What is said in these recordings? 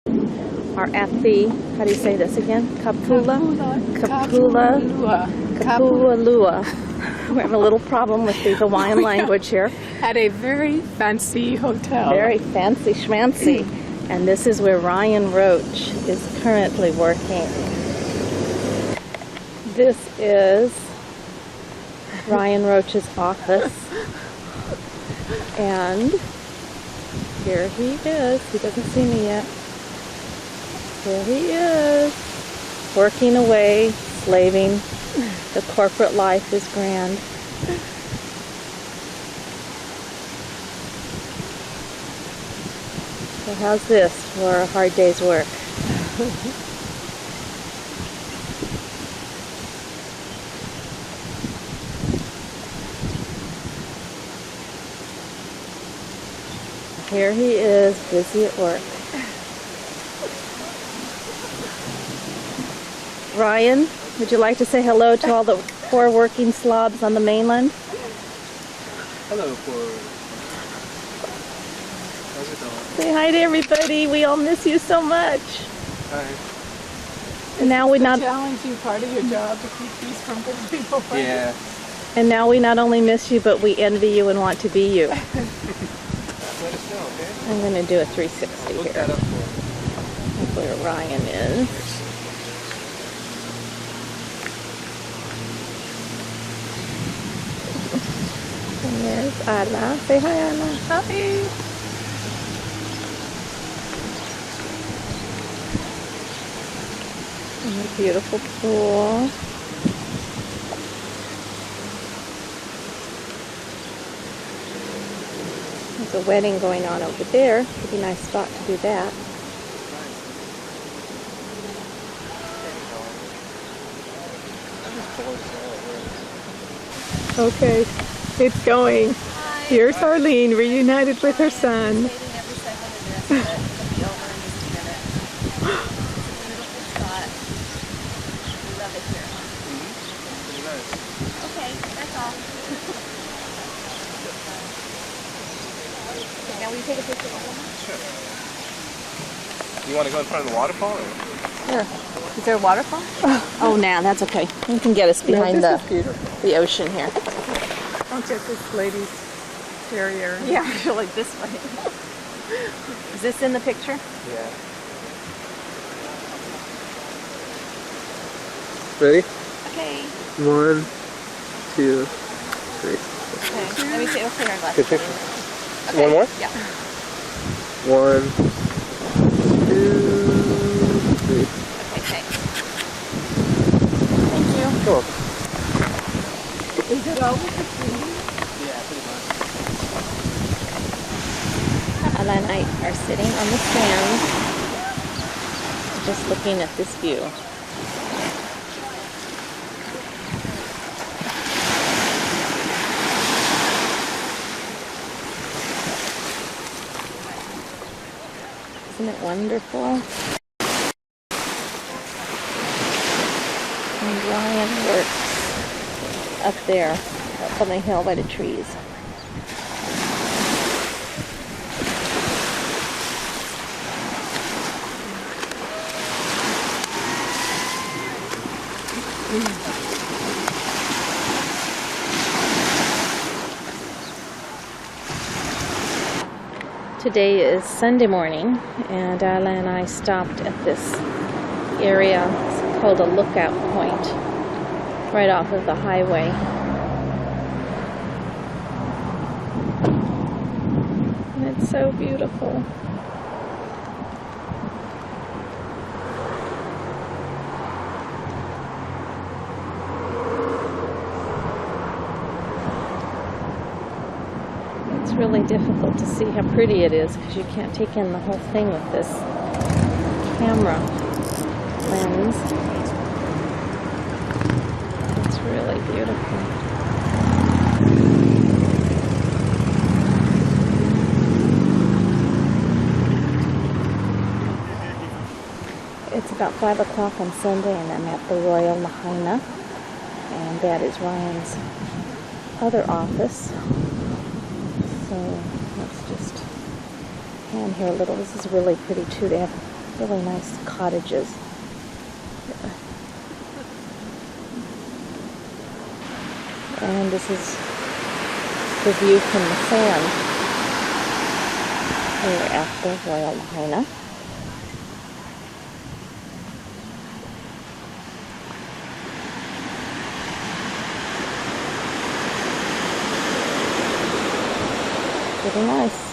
are at the, how do you say this again? Kapulua. We have a little problem with the Hawaiian language here. At a very fancy hotel. Very fancy schmancy. And this is where Ryan Roach is currently working. This is Ryan Roach's office. And here he is. He doesn't see me yet. Here he is, working away, slaving. The corporate life is grand. So how's this for a hard day's work? Here he is, busy at work. Ryan, would you like to say hello to all the poor working slobs on the mainland? Hello, poor. How's it going? Say hi to everybody. We all miss you so much. Hi. And now we not challenge you, part of your job to keep these from people. Yeah. And now we not only miss you, but we envy you and want to be you. Let us know, okay? I'm going to do a 360 Look here. that up for That's where Ryan is. And there's Ala. Say hi, Ala. Hi. And the beautiful pool. There's a wedding going on over there. It'd be a nice spot to do that. Okay, it's going. Hi. Here's Arlene, reunited with her son. Okay, that's all. Now will you take a picture of Sure. You want to go in front of the waterfall? Or? Sure. Is there a waterfall? Oh, nah, that's okay. You can get us behind the ocean here. Don't get this lady's derriere. Yeah, actually this way. Is this in the picture? Yeah. Ready? Okay. 1, 2, 3. Okay. Let me see. We'll clear our glasses. Good picture. Okay. One more? Yeah. 1, 2, 3. Okay, thanks. Thank you. You're welcome. Is it over the tree? Yeah, pretty much. Ala and I are sitting on the sand, just looking at this view. Isn't it wonderful? And Ryan works up there, up on the hill by the trees. Today is Sunday morning, and Ala and I stopped at this area. It's called a lookout point, right off of the highway. And it's so beautiful. It's really difficult to see how pretty it is because you can't take in the whole thing with this camera lens. It's really beautiful. It's about 5 o'clock on Sunday, and I'm at the Royal Lahaina, and that is Ryan's other office. So let's just pan here a little. This is really pretty too. They have Really nice cottages. And this is the view from the sand here at the Royal Lahaina. Pretty nice.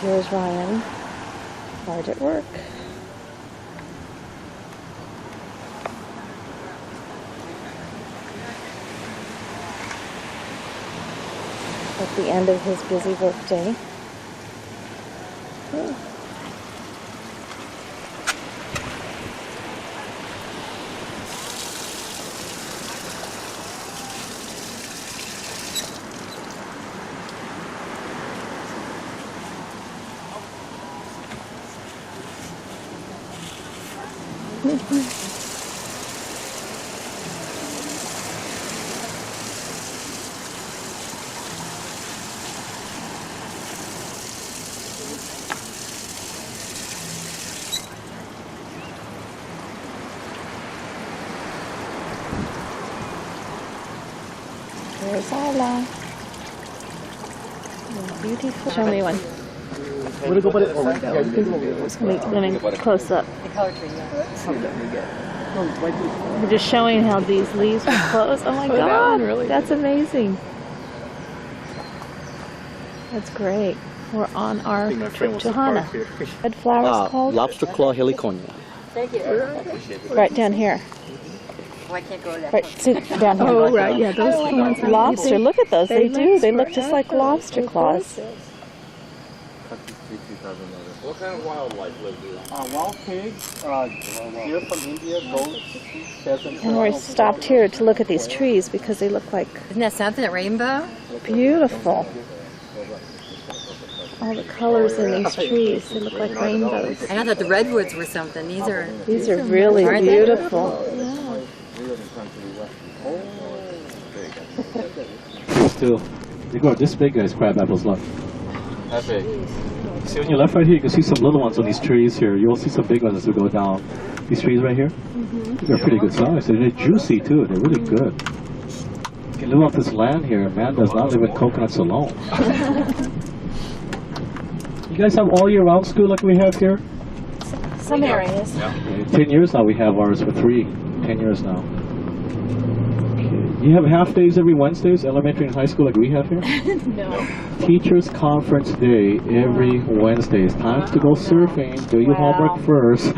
Here's Ryan, hard at work. At the end of his busy work day. There's Ala. Beautiful. Show me one. Let me close up. We're just showing how these leaves will close. Oh my God, that's amazing. That's great. We're on our trip to Hana. Red flowers called? Lobster claw heliconia. Thank you. Right down here. Oh, I can't go to that. Right, see, down here. Oh, right, yeah, those are the ones. Lobster, look at those. They do. They look just like lobster claws. What kind of wildlife lives here? Wild pigs, deer from India, goats, pheasants. And we're stopped here to look at these trees because they look like Isn't that something, a rainbow? beautiful. All the colors in these trees, they look like rainbows. And I thought the redwoods were something. These are really Aren't they? beautiful. Still, they grow this big, guys. Crab apples, look. That big. See on your left right here, you can see some little ones on these trees here. You'll see some big ones as we go down. These trees right here, they're pretty good size. They're juicy too. They're really good. You can live off this land here. Man does not live in coconuts alone. You guys have all year round school like we have here? Some areas. Okay, 10 years now we have ours for 10 years now. You have half days every Wednesdays, elementary and high school like we have here? No. Teachers Conference Day every Wednesday. It's time to go surfing. Do your homework first.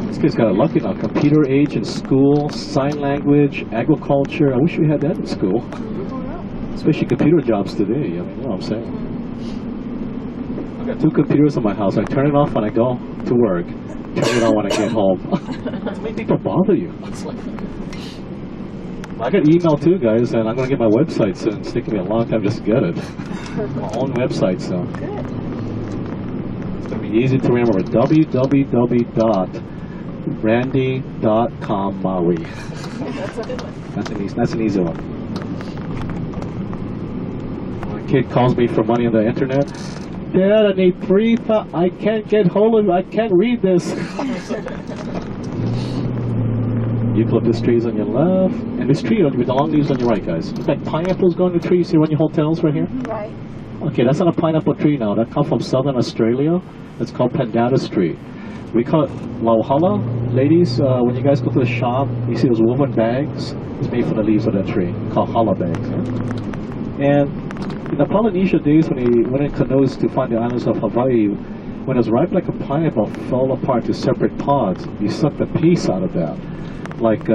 This kid's got a lucky now. Computer age in school, sign language, agriculture. I wish we had that in school. Especially computer jobs today. I mean, you know what I'm saying? I've got 2 computers in my house. I turn it off when I go to work. Turn it on when I get home. How many people bother you? I got email too, guys, and I'm going to get my website soon. It's taking me a long time just to get it. My own website, so. It's going to be easy to remember. www.randy.com Maui. That's an easy one. When a kid calls me for money on the internet, Dad, I need I can't get hold of it. I can't read this. Eucalyptus trees on your left, and this tree with the long leaves on your right, guys. Look like pineapples growing in the trees here on your hotels right here. Right. Okay, that's not a pineapple tree now. That comes from southern Australia. It's called Pandata Street. We call it lauhala. Ladies, when you guys go to the shop, you see those woven bags. It's made from the leaves of that tree, called hala bags. And in the Polynesia days, when he went in canoes to find the islands of Hawaii, when it was ripe like a pineapple, fell apart to separate pods. You suck the paste out of that, like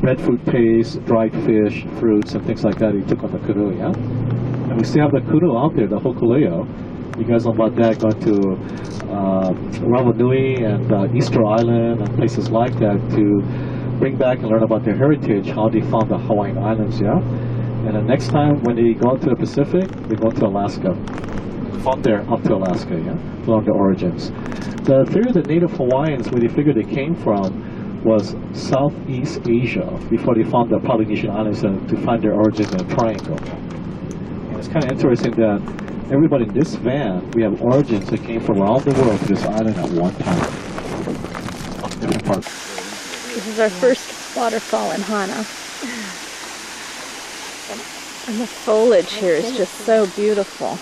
breadfruit paste, dried fish, fruits, and things like that. He took on the canoe, yeah. And we still have the canoe out there, the hokulea. You guys know about that? Going to Rawanui and Easter Island and places like that to bring back and learn about their heritage, how they found the Hawaiian Islands, yeah. And the next time when they go to the Pacific, they go to Alaska. From there up to Alaska, yeah, along the origins. The theory of the native Hawaiians, where they figured they came from, was Southeast Asia before they found the Polynesian islands to find their origins in a triangle. And it's kind of interesting that everybody in this van, we have origins that came from around the world to this island at one time. Different parts. This is our first waterfall in Hana. And the foliage here is just so beautiful.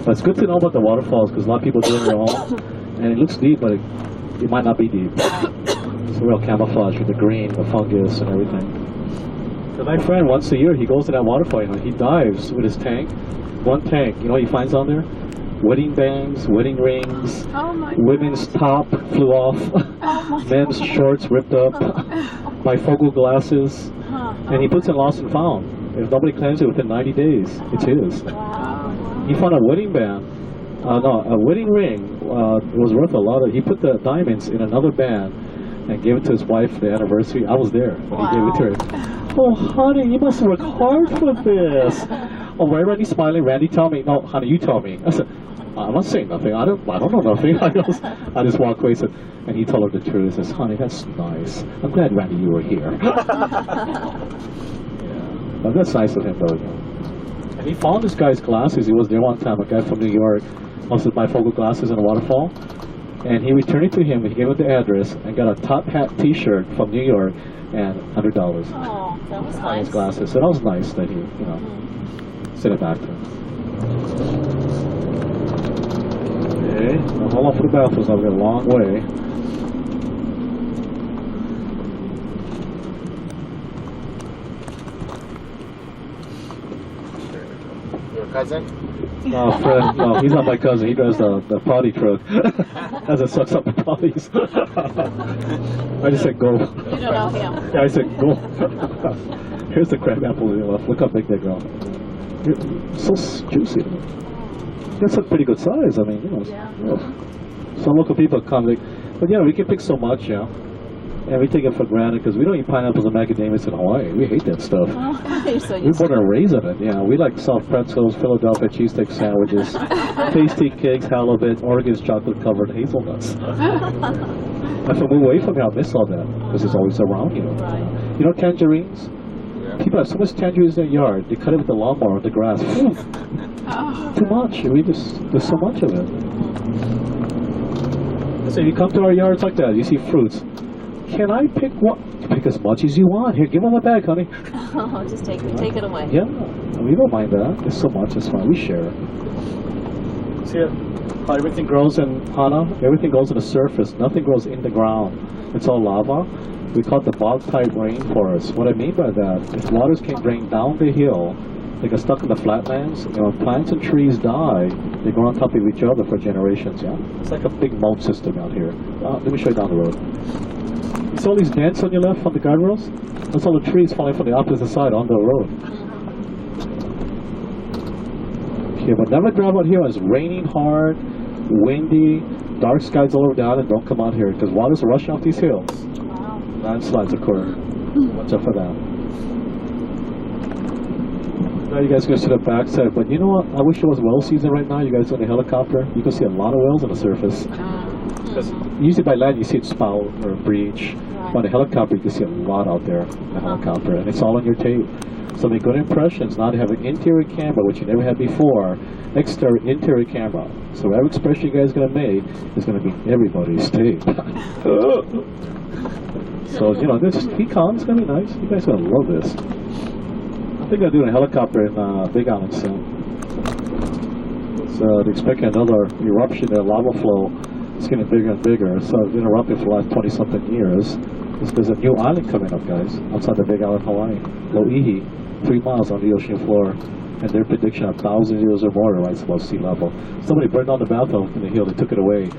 But it's good to know about the waterfalls because a lot of people do it on their own. And it looks deep, but it might not be deep. It's a real camouflage with the green, the fungus, and everything. So my friend, once a year, he goes to that waterfall, he dives with his tank. One tank, you know what he finds on there? Wedding bands, wedding rings, women's top flew off, men's shorts ripped up, bifocal glasses, and he puts it lost and found. If nobody claims it within 90 days, it's his. He found a wedding band, a wedding ring. It was worth a lot of. He put the diamonds in another band and gave it to his wife for the anniversary. I was there when he gave it to her. Oh, honey, you must work hard for this. Oh, why Randy smiling? Randy, tell me. No, honey, you tell me. I said, I'm not saying nothing. I don't know nothing. I just walked away. And he told her the truth. He says, honey, that's nice. I'm glad, Randy, you were here. Yeah, but that's nice of him, though. And he found this guy's glasses. He was there one time, a guy from New York, also bifocal glasses in a waterfall. And he returned it to him. He gave him the address and got a top hat T-shirt from New York and $100. Oh, that was on nice. his glasses. So that was nice that he, sent it back to him. Okay, now hold on for the bathrooms. I've got a long way. Your cousin? No, Fred, no, he's not my cousin. He drives the potty truck. As it sucks up the potties. I just said go. You don't know him. Yeah, I said go. Here's the crab apple in left. Look how big they grow. So juicy. That's a pretty good size. I mean, some local people come, but yeah, we can pick so much, and we take it for granted because we don't eat pineapples and macadamias in Hawaii. We hate that stuff. So We born and raised on it. Yeah, we like soft pretzels, Philadelphia cheesesteak sandwiches, tasty cakes, halibut, Oregon's chocolate covered hazelnuts. If I move away from here, I'll miss all that because it's always around you. Right. You know tangerines? People have so much tangerines in their yard. They cut it with the lawnmower on the grass. Too much. There's so much of it. So you come to our yards like that, you see fruits. Can I pick one? Pick as much as you want. Here, give them a bag, honey. Oh, just take it away. Yeah, we don't mind that. There's so much. It's fine. We share. See how everything grows in Hana? Everything grows on the surface. Nothing grows in the ground. It's all lava. We call it the bog-type rainforest. What I mean by that, if waters can drain down the hill, they get stuck in the flatlands. When plants and trees die, they grow on top of each other for generations. Yeah, it's like a big moat system out here. Let me show you down the road. You see all these dents on your left on the guardrails? That's all the trees falling from the opposite side on the road. Okay, but never drive out here when it's raining hard, windy, dark skies all over the island. Don't come out here because water's rushing off these hills. Landslides occur. Watch out for that. Now you guys go to the backside, but you know what? I wish it was whale season right now. You guys on the helicopter, you can see a lot of whales on the surface. Because usually by land you see it spout or breach. But on the helicopter you can see a lot out there on the helicopter, and it's all on your tape. So make good impressions. Now they have an interior camera, which you never had before. Exterior, interior camera. So whatever expression you guys are gonna make is gonna be everybody's tape. So this pecan is gonna be nice. You guys are gonna love this. I think I'll do a helicopter in Big Island soon. So they're expecting another eruption, a lava flow. It's getting bigger and bigger. So it's been erupting for the last 20-something years. There's a new island coming up, guys, outside the Big Island, Hawaii. Loihi, 3 miles on the ocean floor. And their prediction of 1,000 years or more to rise above sea level. Somebody burned down the bathroom in the hill. They took it away.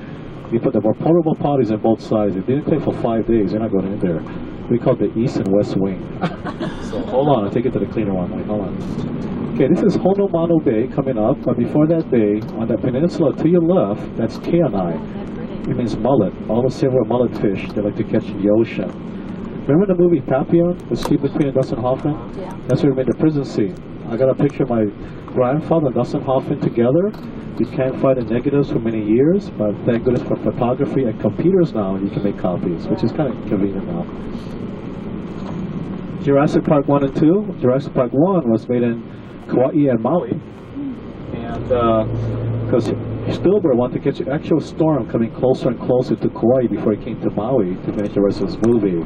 They put the more portable potties on both sides. It didn't clean for 5 days. They're not going in there. We call it the east and west wing. So hold on, I'll take it to the cleaner one. Wait, hold on. Okay, this is Honolulu Bay coming up, but before that bay, on that peninsula to your left, that's Keanai. It means mullet. All the silver mullet fish they like to catch in the ocean. Remember the movie Papillon with Steve McQueen and Dustin Hoffman? Yeah. That's where we made the prison scene. I got a picture of my grandfather and Dustin Hoffman together. You can't find the negatives for many years, but thank goodness for photography and computers now, you can make copies, which is kind of convenient now. Jurassic Park 1 and 2. Jurassic Park 1 was made in Kauai and Maui. And because Spielberg wanted to catch an actual storm coming closer and closer to Kauai before he came to Maui to finish the rest of his movie.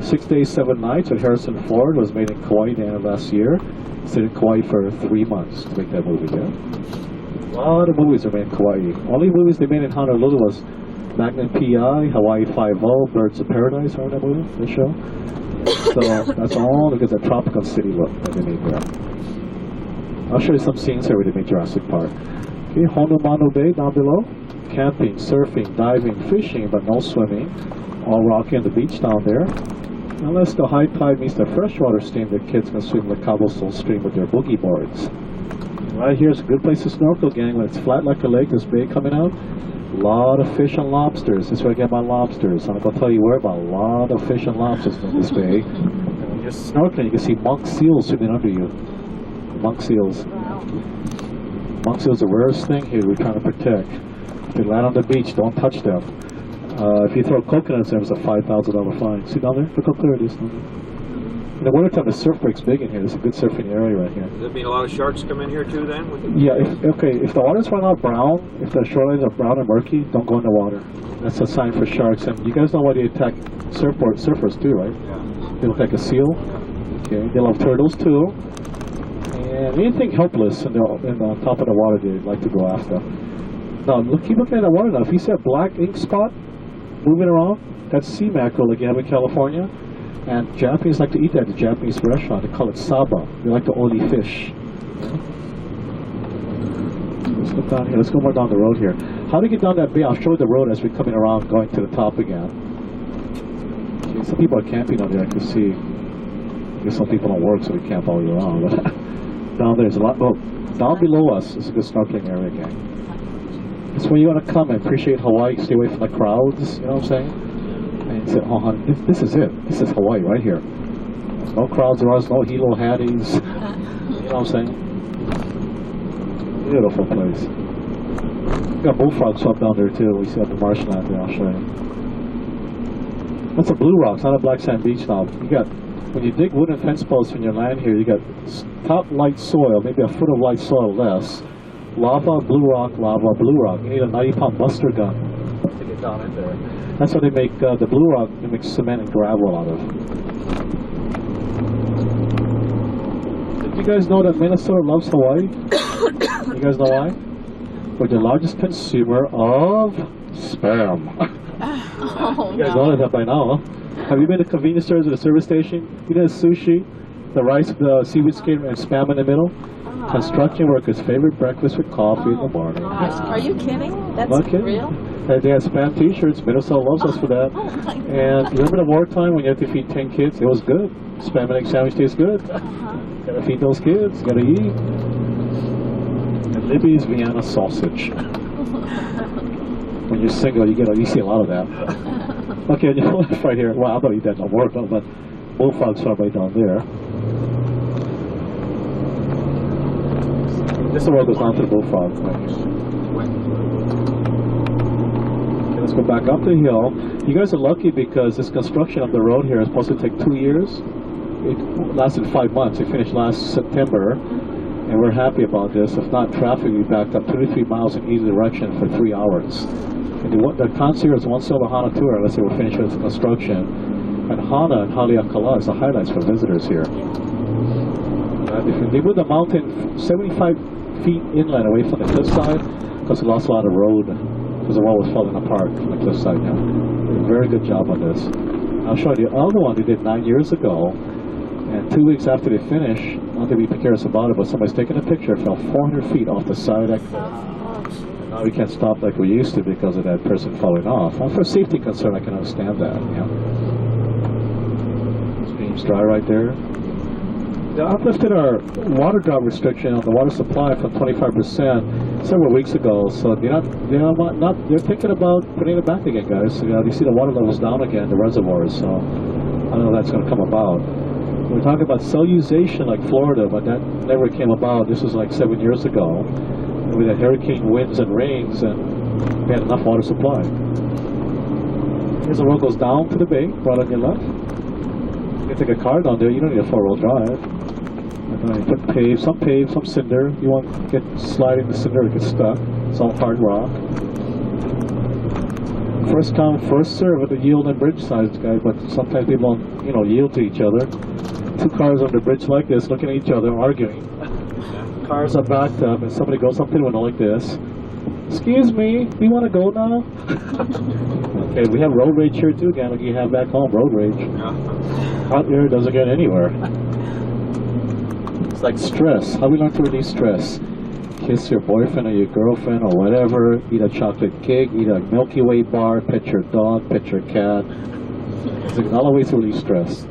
6 Days, 7 Nights with Harrison Ford was made in Kauai the end of last year. Stayed in Kauai for 3 months to make that movie, yeah? A lot of movies are made in Kauai. Only movies they made in Honolulu was Magnum P.I., Hawaii Five-O, Birds of Paradise, remember that movie, the show? So that's all because of the tropical city look that they made there. I'll show you some scenes here where they made Jurassic Park. Okay, Honolulu Bay down below. Camping, surfing, diving, fishing, but no swimming. All rocky on the beach down there. Unless the high tide meets the freshwater stream, the kids can swim the cobblestone stream with their boogie boards. Right here is a good place to snorkel, gang. When it's flat like a lake, this bay coming out. A lot of fish and lobsters. This is where I get my lobsters. I'm going to tell you where about a lot of fish and lobsters in this bay. And when you're snorkeling, you can see monk seals swimming under you. Monk seals. Monk seals are the rarest thing here we're trying to protect. If they land on the beach, don't touch them. If you throw coconuts, there's a $5,000 fine. See down there? Look how clear it is. In the wintertime, the surf break's big in here. There's a good surfing area right here. Does that mean a lot of sharks come in here too then? Yeah, if the water's run out brown, if the shorelines are brown and murky, don't go in the water. That's a sign for sharks. And you guys know why they attack surfers too, right? Yeah. They look like a seal. Okay, they love turtles too. And anything helpless in the top of the water, they like to go after. Now, keep looking at the water now. If you see a black ink spot moving around, that's sea mackerel like you have in California. And Japanese like to eat that at the Japanese restaurant. They call it saba. They like the oily fish. Let's look down here. Let's go more down the road here. How to get down that bay? I'll show you the road as we're coming around, going to the top again. Okay, some people are camping down there, I can see. I guess some people don't work, so they camp all year round. But down there is a lot. Well, down below us is a good snorkeling area, gang. It's where you want to come and appreciate Hawaii. Stay away from the crowds. You know what I'm saying? And say, oh, honey, this is it. This is Hawaii right here. No crowds around, no hilo hatties. You know what I'm saying? Beautiful place. We got bullfrogs up down there too. We see at the marshland there. I'll show you. That's a blue rock. It's not a black sand beach now. You got when you dig wooden fence posts in your land here, you got top light soil, maybe a foot of light soil less. Lava, blue rock, lava, blue rock. You need a 90-pound buster gun to get down in there. That's what they make the blue rock. They make cement and gravel out of. Did you guys know that Minnesota loves Hawaii? You guys know why? We're the largest consumer of spam. You guys know that by now, huh? Have you been to convenience stores at a service station? You know sushi, the rice, the seaweed skin, and spam in the middle? Construction workers' favorite breakfast with coffee in the morning. Are you kidding? That's Not kidding. real? And they had spam t-shirts. Minnesota loves us for that. And remember the wartime when you had to feed 10 kids? It was good. Spam and egg sandwich tastes good. Gotta feed those kids. Gotta eat. And Libby's Vienna sausage. When you're single, you see a lot of that. Okay, you know right here. Well, I don't eat that no more, but bullfrogs are right down there. This is where it goes down to the bullfrog. Okay, let's go back up the hill. You guys are lucky because this construction of the road here is supposed to take 2 years. It lasted 5 months. It finished last September, and we're happy about this. If not, traffic will be backed up 2 to 3 miles in either direction for 3 hours. And the concierge is one sell the Hana tour unless they were finished with construction. And Hana and Haleakala is the highlights for visitors here. If they moved the mountain 75 feet inland away from the cliffside, because they lost a lot of road, because the wall was falling apart from the cliffside now. They did a very good job on this. I'll show you the other one they did 9 years ago, and 2 weeks after they finished, not to be precarious about it, but somebody's taking a picture, it fell 400 feet off the side of that cliff. And now we can't stop like we used to because of that person falling off. Well, for safety concern, I can understand that. Yeah. becomes dry right there. They uplifted our water drop restriction on the water supply from 25% several weeks ago. So they're thinking about putting it back again, guys. You see the water levels down again, the reservoirs. So I don't know if that's going to come about. We're talking about cellulization like Florida, but that never came about. This was like 7 years ago. We had hurricane winds and rains, and we had enough water supply. Here's the road goes down to the bay, right on your left. You can take a car down there. You don't need a 4-wheel drive. And then you put some cinder. You won't get sliding the cinder to get stuck. It's all hard rock. First come, first serve at the yield and bridge sides, guys. But sometimes people don't, yield to each other. 2 cars on the bridge like this, looking at each other, arguing. Cars are backed up, and somebody goes up to the window like this. Excuse me, do you want to go now? Okay, we have road rage here too, again, like you have back home, road rage. Out here doesn't get anywhere. It's like stress. How we learn to release stress? Kiss your boyfriend or your girlfriend or whatever, eat a chocolate cake, eat a Milky Way bar, pet your dog, pet your cat. It's like all the way to release stress.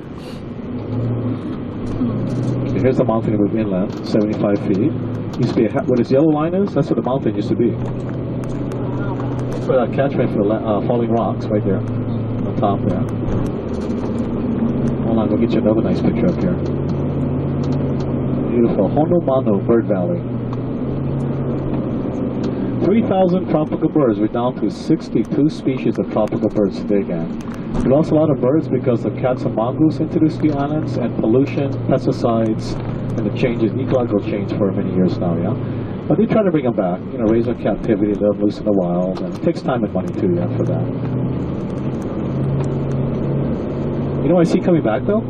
Okay, here's the mountain we move inland, 75 feet. Used to be where this yellow line is, that's where the mountain used to be. That's where that catchment for the falling rocks, right there, on the top there. Hold on, we'll get you another nice picture up here. Beautiful Honolulu Bird Valley. 3,000 tropical birds. We're down to 62 species of tropical birds today, gang. We lost a lot of birds because of cats and mongoose introduced to the islands, and pollution, pesticides, and the changes, ecological change for many years now, yeah? But they try to bring them back, raise them in captivity, let them loose in the wild, and it takes time and money too, yeah, for that. You know what I see coming back though?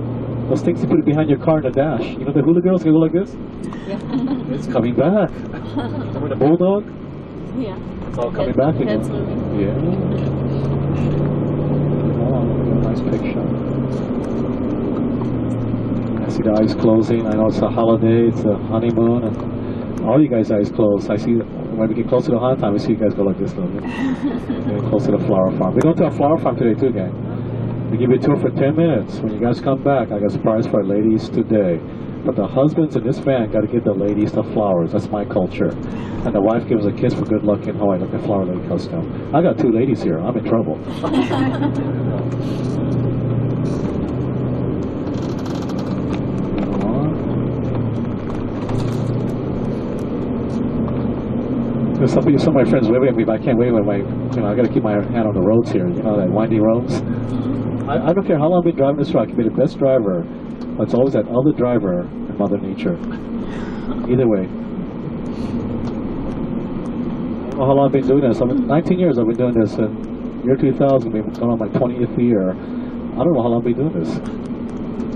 Those things you put behind your car in the dash. You know the hula girls can go like this? Yeah. It's coming back. Remember the bulldog? Yeah. It's all coming back again. Head's moving. Yeah. Oh, nice picture. I see the eyes closing. I know it's a holiday, it's a honeymoon, and all you guys' eyes closed. I see when we get close to the hot time, we see you guys go like this a little bit. Getting close to the flower farm. We're going to a flower farm today too, gang. We give you a tour for 10 minutes. When you guys come back, I got a surprise for our ladies today. But the husbands in this van got to give the ladies the flowers. That's my culture. And the wife gives a kiss for good luck in Hawaii, like a flower lady costume. I got 2 ladies here. I'm in trouble. There's some of my friends waving at me, but I can't wave at my, I got to keep my hand on the roads here. You know, that windy roads. I don't care how long I've been driving this truck. I can be the best driver. But it's always that other driver and Mother Nature. Either way. I don't know how long I've been doing this. 19 years I've been doing this. In year 2000, we've gone on my 20th year. I don't know how long I've been doing this.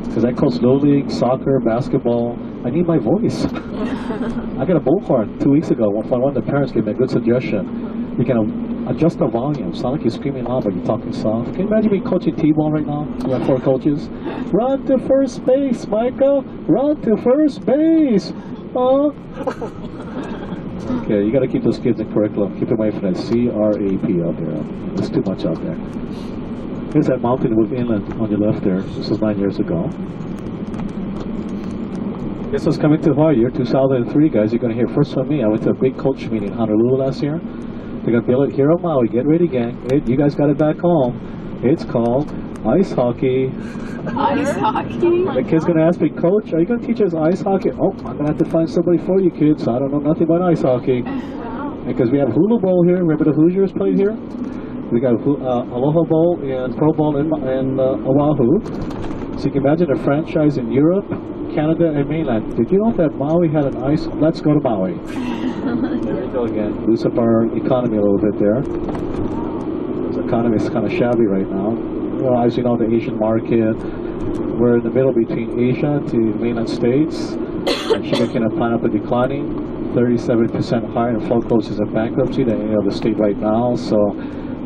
Because I coach Little League, soccer, basketball. I need my voice. I got a bullhorn 2 weeks ago. One of the parents gave me a good suggestion. You can adjust the volume. It's not like you're screaming loud, but you're talking soft. Can you imagine me coaching T-ball right now? We have 4 coaches. Run to first base, Micah. Run to first base. Oh. Okay, you got to keep those kids in curriculum. Keep away from that CRAP out there. There's too much out there. Here's that mountain with inland on your left there. This was 9 years ago. This was coming to Hawaii, year 2003, guys. You're going to hear first from me. I went to a big coach meeting in Honolulu last year. They're going to build it here on Maui. Get ready, gang. You guys got it back home. It's called ice hockey. Ice hockey? The kid's going to ask me, Coach, are you going to teach us ice hockey? Oh, I'm going to have to find somebody for you, kids. I don't know nothing about ice hockey. Because we have Hula Bowl here. Remember the Hoosiers played here? We got Aloha Bowl and Pro Bowl in Oahu. So you can imagine a franchise in Europe, Canada, and mainland. Did you know that Maui had an ice? Let's go to Maui. There we go again. Lose up our economy a little bit there. The economy is kind of shabby right now. Well, as you know, the Asian market, we're in the middle between Asia to mainland states. And sugarcane and pineapple declining, 37% higher in foreclosures and bankruptcy than any other state right now. So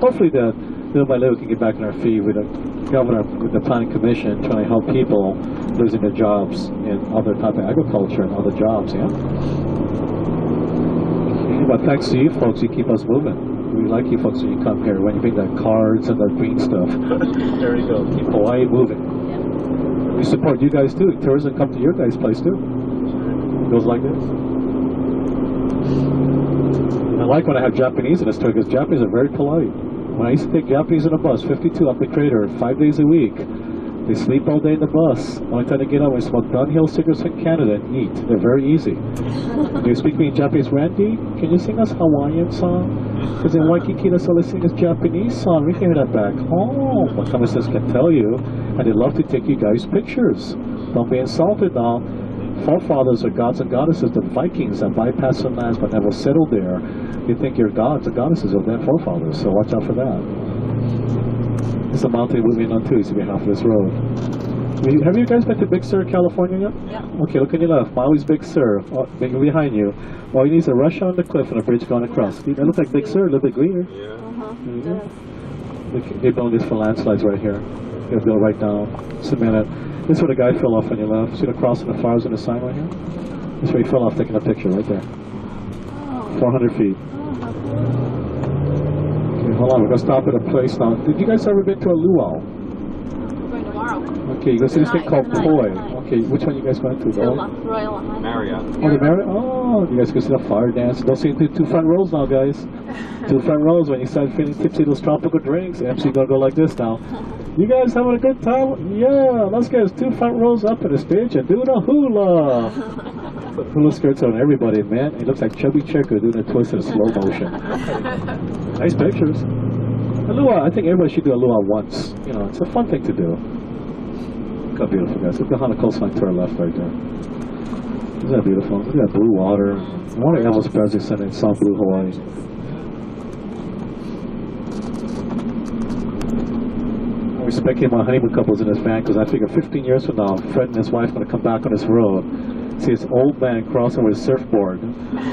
hopefully that little by little we can get back on our feet with the governor, with the planning commission, trying to help people losing their jobs in other type of agriculture and other jobs, yeah? But thanks to you folks, you keep us moving. We like you folks when you come here, when you bring the cards and the green stuff. There you go. Keep Hawaii moving. We support you guys too. Tourism come to your guys' place too. It goes like this. I like when I have Japanese in this tour because Japanese are very polite. When I used to take Japanese in a bus, 52 up the crater, 5 days a week, they sleep all day in the bus. Only time they get up, we smoke downhill cigarettes in Canada and eat. They're very easy. They speak me in Japanese. Randy, can you sing us Hawaiian song? Because in Waikiki, that's all they sing is Japanese song. We can hear that back home. What conversations can tell you, and they love to take you guys pictures. Don't be insulted now. Forefathers are gods and goddesses. The Vikings that bypassed the lands but never settled there. You think you're gods and goddesses of their forefathers, so watch out for that. It's a mountain moving on too, so we half of this road. Have you guys been to Big Sur, California yet? Yeah. Okay, look on your left. Maui's Big Sur, behind you. All you need is a rush on the cliff and a bridge going across. That looks like Big Sur, a little bit greener. Yeah. They built this for landslides right here. They'll build right down, cement it. This is where the guy fell off on your left. See the cross and the flowers on the sign right here? This is where he fell off taking a picture right there. 400 feet. Hold on, we're going to stop at a place now. Did you guys ever been to a luau? We're going tomorrow. Okay, you go see this thing called Poi. Okay, which one you guys going to? Royal Lahaina. Marriott. Oh, the Marriott? Oh, you guys go see the fire dance. Don't see two front rows now, guys. Two front rows. When you start feeling tipsy, those tropical drinks, MC going to go like this now. You guys having a good time? Yeah, let's get 2 front rows up on the stage and do the hula. Hula skirts on everybody, man. It looks like Chubby Checker doing a twist in slow motion. Nice pictures. A luau, I think everybody should do a luau once. You know, it's a fun thing to do. Look how beautiful, guys. Look behind the coastline to our left right there. Isn't that beautiful? Look at that blue water. I wonder if Elvis Presley sent in some blue Hawaii. I'm respecting my honeymoon couples in this van because I figure 15 years from now, Fred and his wife are going to come back on this road. See this old man crossing with a surfboard.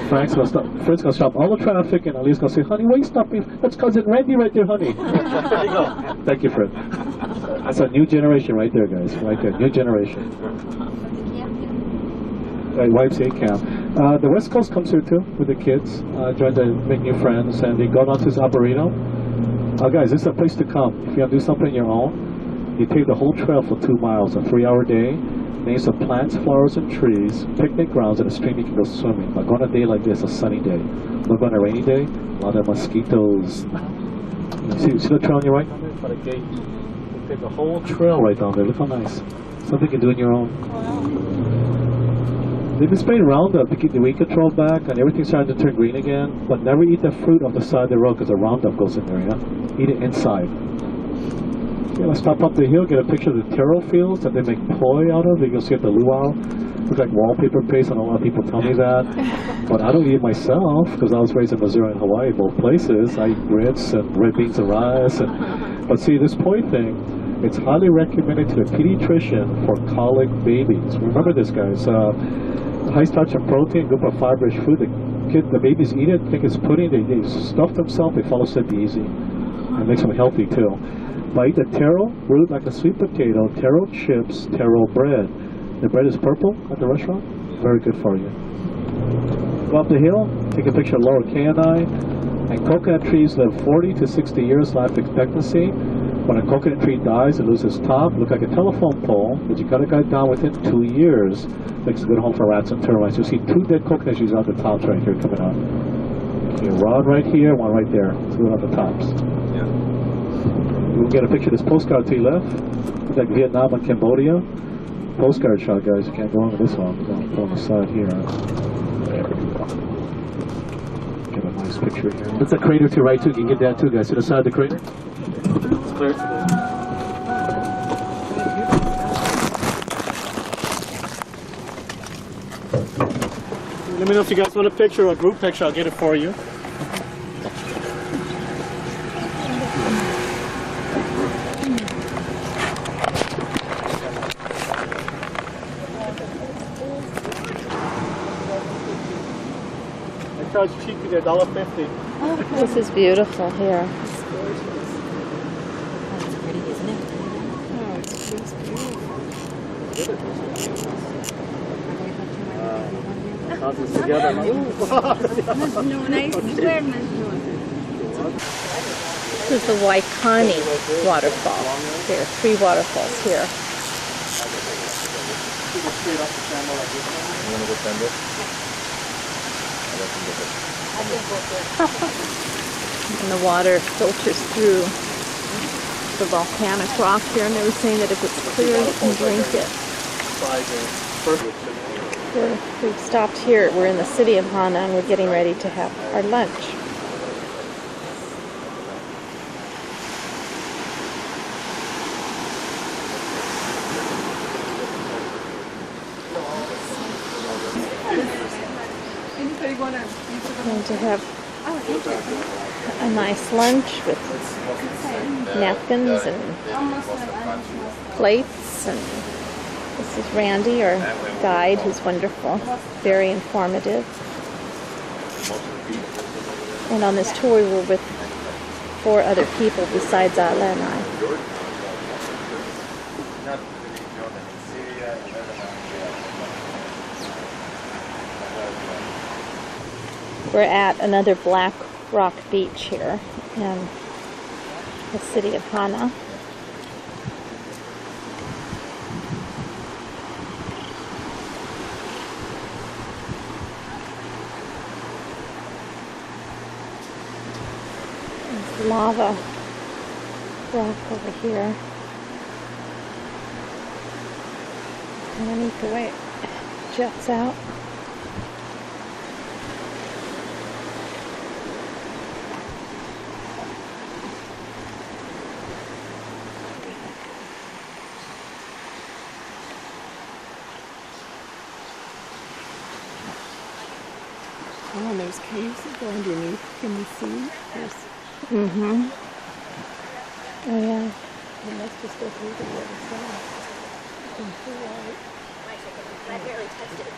Fred's going to stop all the traffic and Ali's going to say, honey, why are you stopping? That's cousin Randy right there, honey. There you go. Thank you, Fred. That's a new generation right there, guys. Right there, new generation. Right, wife's A camp. The West Coast comes here too with the kids, trying to make new friends, and they go down to this Arboretum. Guys, this is a place to come. If you want to do something on your own, you take the whole trail for 2 miles, a 3-hour day. Names of plants, flowers, and trees, picnic grounds, and a stream you can go swimming. But go on a day like this, a sunny day. Look on a rainy day, a lot of mosquitoes. See the trail on your right? By the gate. You take the whole trail right down there. Look how nice. Something you can do on your own. They've been spraying Roundup to keep the weed control back, and everything's starting to turn green again. But never eat the fruit off the side of the road because the Roundup goes in there, yeah? Eat it inside. Yeah, let's stop up the hill, get a picture of the taro fields that they make poi out of. You can see at the luau. Looks like wallpaper paste, and a lot of people tell me that. But I don't eat it myself because I was raised in Missouri and Hawaii, both places. I eat grits and red beans and rice. But see, this poi thing, it's highly recommended to a pediatrician for colic babies. Remember this, guys. High starch and protein, good for fibrous food. The babies eat it, think it's pudding. They stuff themselves, they fall asleep easy. It makes them healthy too. But eat the taro root like a sweet potato, taro chips, taro bread. The bread is purple at the restaurant. Very good for you. Go up the hill, take a picture of Laura Kay and I. And coconut trees live 40 to 60 years life expectancy. When a coconut tree dies, it loses top, look like a telephone pole, but you cut a guy down within 2 years. Makes a good home for rats and termites. You see 2 dead coconut trees out the tops right here coming out. Okay, one right here, one right there. 2 on the tops. Yeah. We'll get a picture of this postcard to your left. Looks like Vietnam and Cambodia. Postcard shot, guys. You can't go on with this one. We're going to put on the side here. There we go. Get a nice picture here. That's a crater to your right, too. You can get that, too, guys. To the side of the crater. It's clear. Let me know if you guys want a picture or a group picture. I'll get it for you. I charge cheaply, they're $1.50. This is beautiful here. That's pretty, isn't it? Houses together. This is the Waikani waterfall. There are 3 waterfalls here. straight up the channel like this. You want to go send it? And the water filters through the volcanic rock here, and they were saying that if it's clear, you can drink it. We've stopped here. We're in the city of Hana, and we're getting ready to have our lunch. Going to have a nice lunch with napkins and plates. And this is Randy, our guide, who's wonderful, very informative. And on this tour, we were with 4 other people besides Ala and I. We're at another black rock beach here in the city of Hana. There's lava rock over here. Underneath the way it jets out. Oh, and there's caves that go underneath. Can you see? There's, Mm-hmm. Oh, yeah. and let's just go through to the other side. And pull out.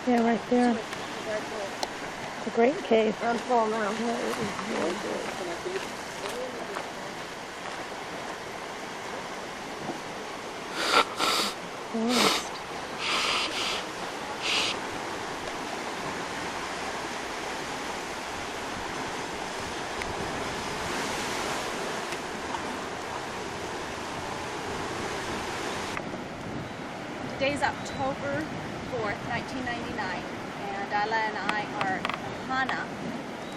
Yeah, right there. It's a great cave. I'm falling around here. It is really good. Forest. Today's October 4th, 1999, and Ayla and I are in Hana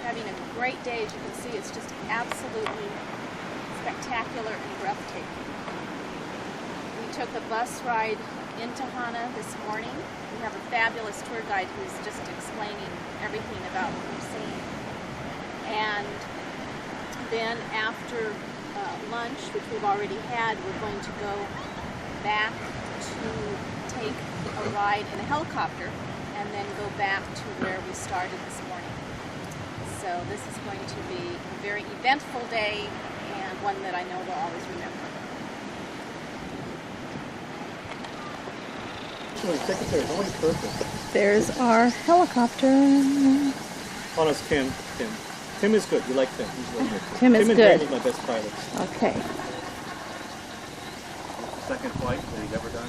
having a great day. As you can see, it's just absolutely spectacular and breathtaking. We took a bus ride into Hana this morning. We have a fabulous tour guide who's just explaining everything about what we're seeing. And then after lunch, which we've already had, we're going to go back to take a ride in a helicopter and then go back to where we started this morning. So this is going to be a very eventful day and one that I know we'll always remember. There's our helicopter. Honest, Tim. Tim is good. You like Tim. He's really good. Tim is and good. Danny are my best pilots. Okay. Second flight that he's ever done.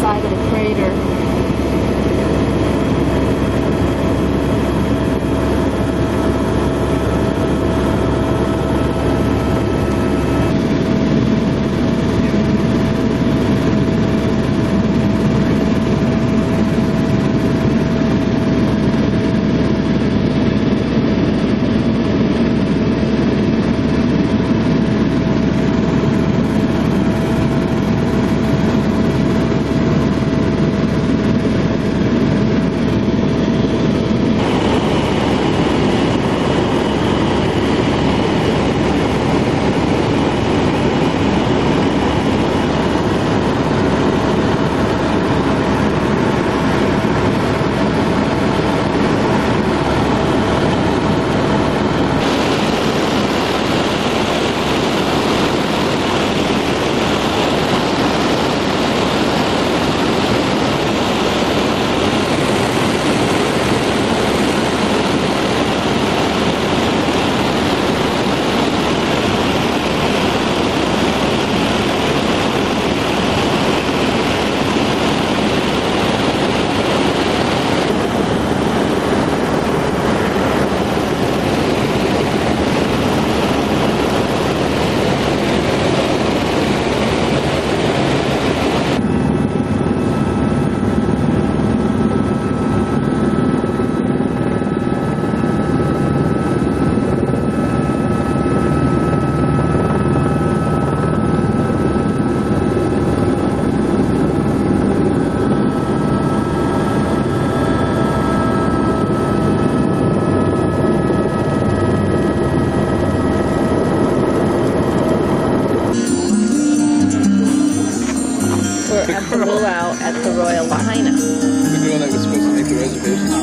side of the crater. At the luau at the Royal Lahaina. The girl that was supposed to make the reservations for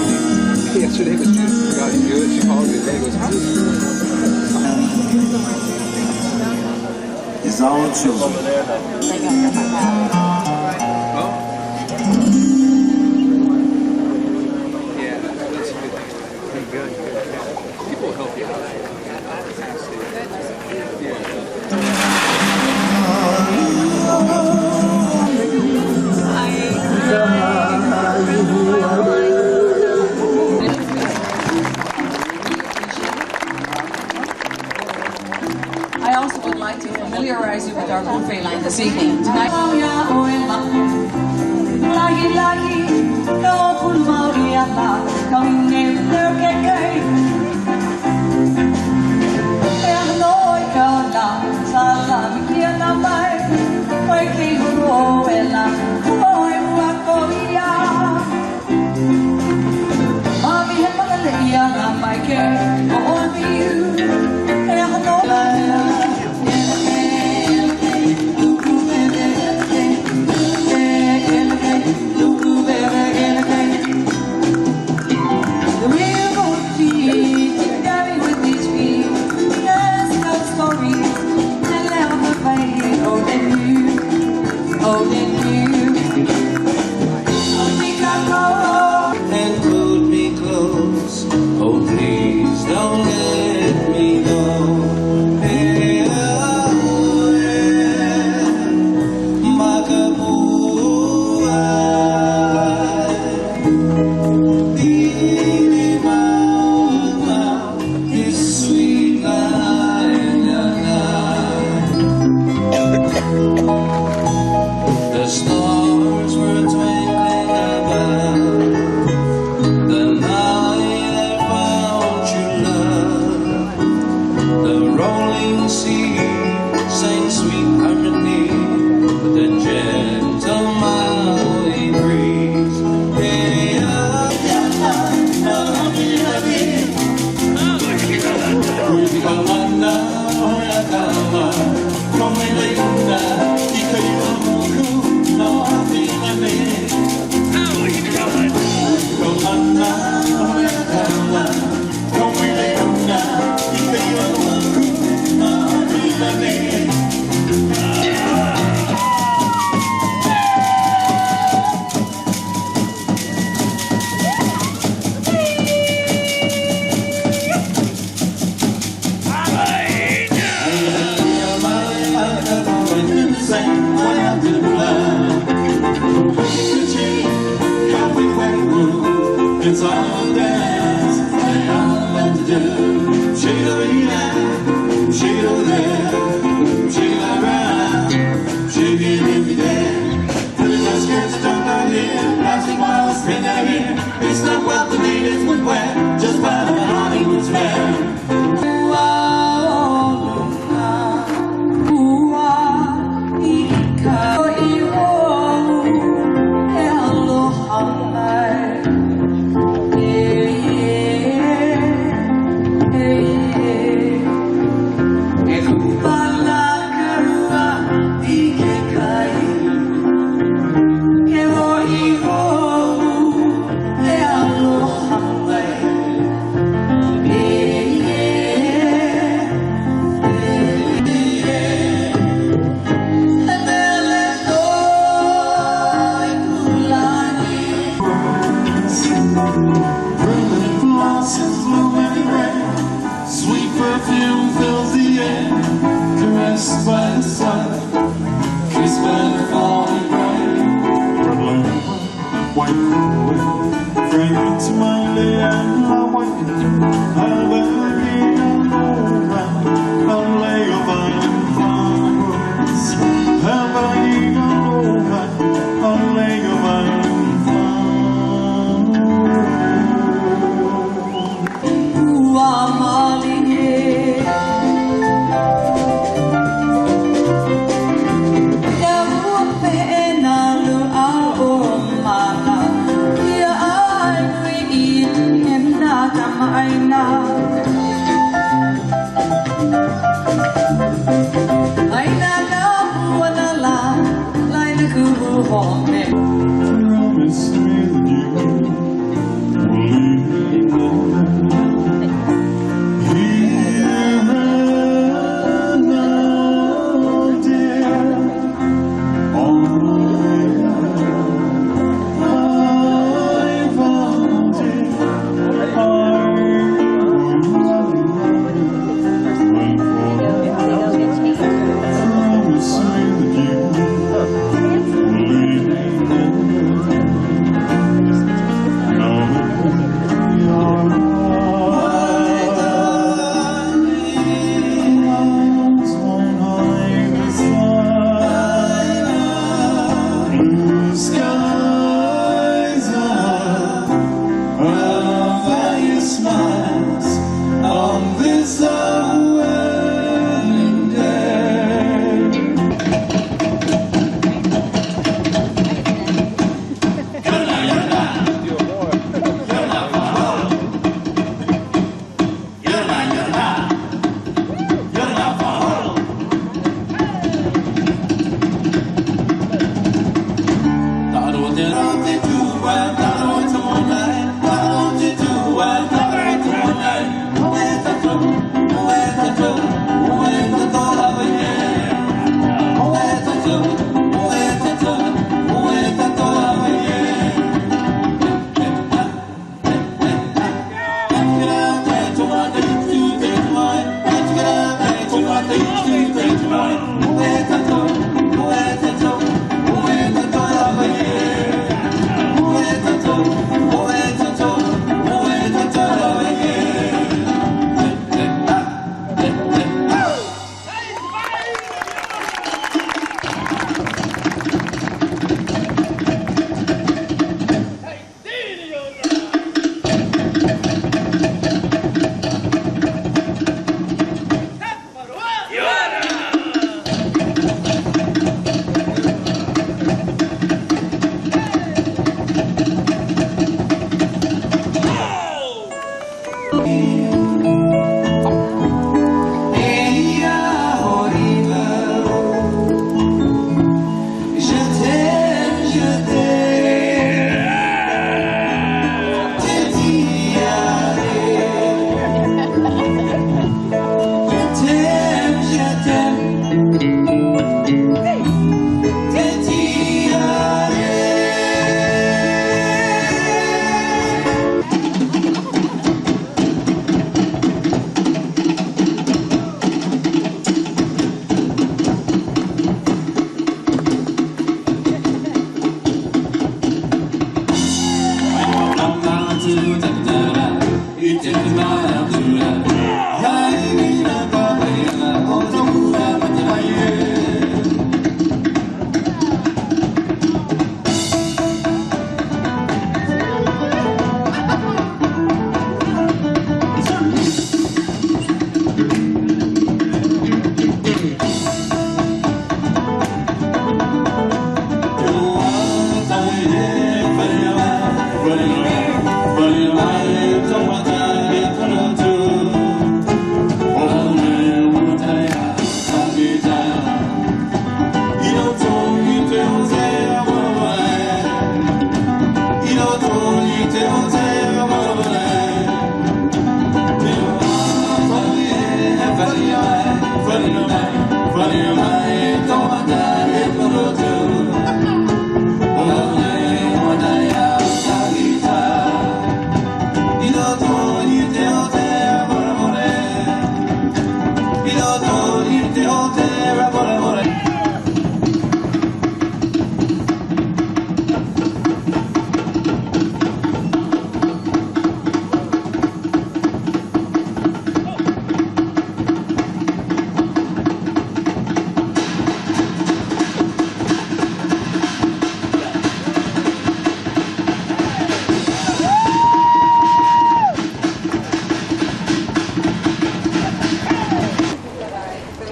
me yesterday, but she forgot to do it. She called me today and goes, how is His own children. Oh. Yeah, that's a good thing. Good. People help you out. I also would like to familiarize you with our buffet line this evening. Tonight, The real It's all a dance, they all love to do. Shake over here, shake over there, shake it around, shake it if you dare. Till the dress skirts don't know here, plastic bottles spin their ear. It's not what the ladies would wear, just what the Hollywood's wear.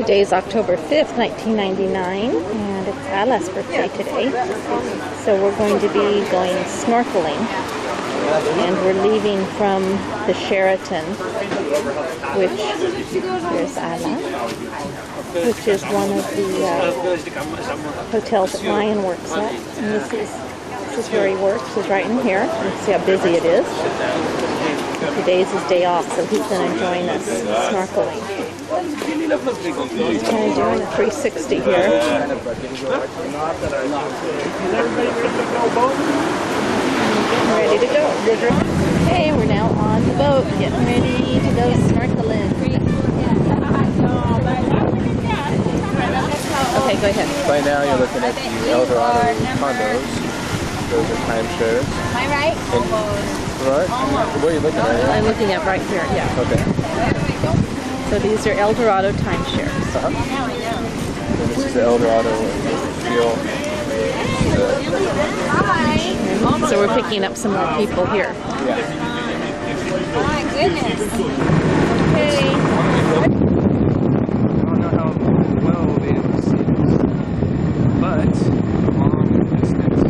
Today is October 5th, 1999, and it's Ala's birthday today. So we're going to be going snorkeling, and we're leaving from the Sheraton, which, there's Ala, which is one of the hotels that Ryan works at. And this is where he works, is right in here. You can see how busy it is. Today's his day off, so he's going to join us snorkeling. He's kind of doing a 360 here. Getting ready to go. Hey, we're now on the boat, getting ready to go snorkeling. Okay, go ahead. Right now you're looking at the El Dorado condos. Those are timeshares. Am I right? Right? What are you looking at? I'm looking at right here, yeah. Okay. So these are El Dorado timeshares. And this is the El Dorado deal. Hi. So we're picking up some more people here. Yeah. Oh my goodness. Okay. I don't know how well we'll be able to see this, but along this next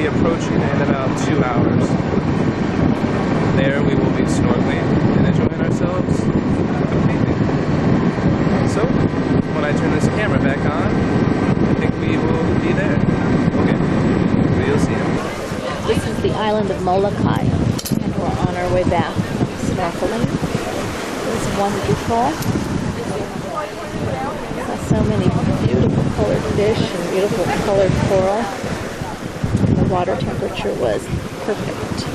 approaching in about 2 hours. There we will be snorkeling and enjoying ourselves completely. So, when I turn this camera back on, I think we will be there. Okay, we'll see you. This is the island of Molokai, and we're on our way back snorkeling. It's wonderful. So many beautiful colored fish and beautiful colored coral. The water temperature was perfect.